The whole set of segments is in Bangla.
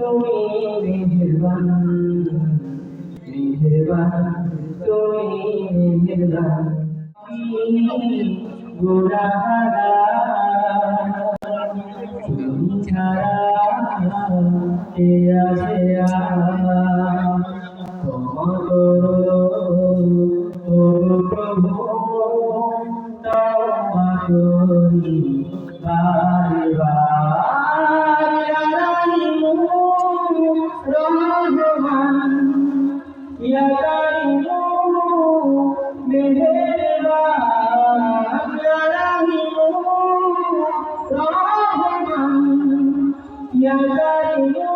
তুমি মেহেরবান মেহেরবান তুমি মেহেরবান গুনাহগার তুমি ছাড়া কে আছে ক্ষমা করো ও প্রভু তওবা করি বারে বারে রহমান ইয়া কারিমু মেহেরবান ইয়া রাহিমু রহমান ইয়া কারিমু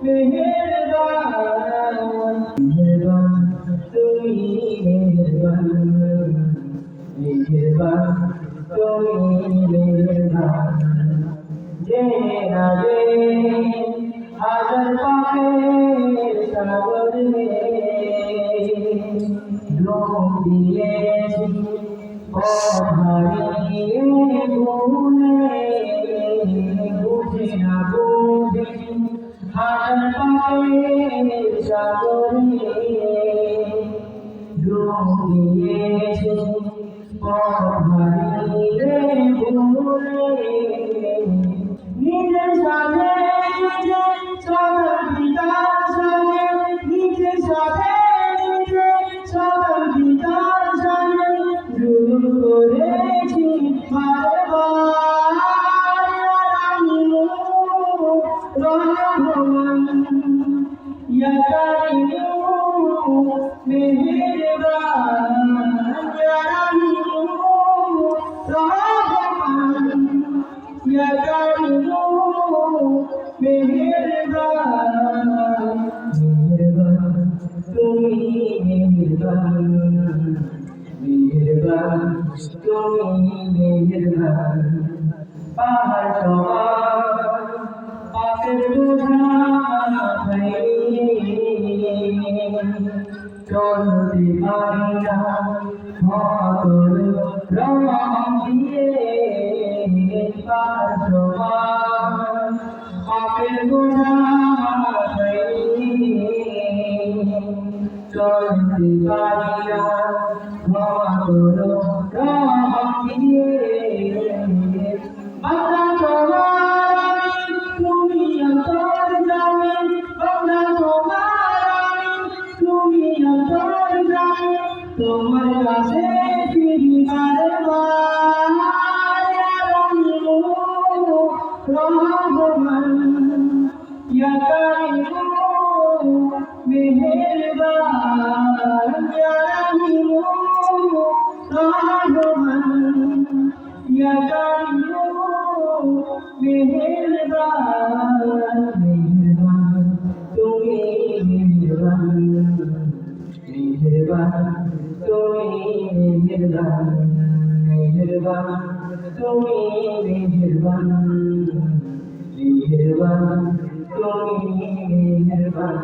মেহেরবান মেহেরবান তুমি মেহেরবান মেহেরবান তুমি মেহেরবান যে রাজে হাজার পাপের সাগরে ডুব দিয়েছি হারিয়ে ভুলে বুঝে না বুঝে হাজার পাপের সাগরে ডুব দিয়েছি হারিয়ে ভুলে নিজের সাথে নিজে সকল বিকার সাথে নিজের সাথে নিজে সকল বিকার সাথে জুলুম করেছি বারবার রহমান ইয়া কারিমু মেহেরবান ইয়া রাহিমু রহমান ইয়া কারিমু মেহেরবান মেহেরবান তুমি মেহেরবান মেহেরবান তুমি মেহেরবান পাহাড় সমান পাপের বোঝা চলতে পারি না মতর রং দিয়ে পাহাড় সমান পাপের বোঝা চলতে পারি না মতর রং দিয়ে বান্দা তোমার তুমি অন্তর্যামী বান্দা তোমার তুমি অন্তর্যামী তোমার কাছে ফিরি বারবার রহমান ইয়া কারিমু মেহেরবান ইয়া রাহিমু রহমান ইয়া কারিমু মেহেরবান মেহেরবান তুমি মেহেরবান মেহেরবান তুমি মেহেরবান মেহেরবান তুমি মেহেরবান মেহেরবান তুমি মেহেরবান।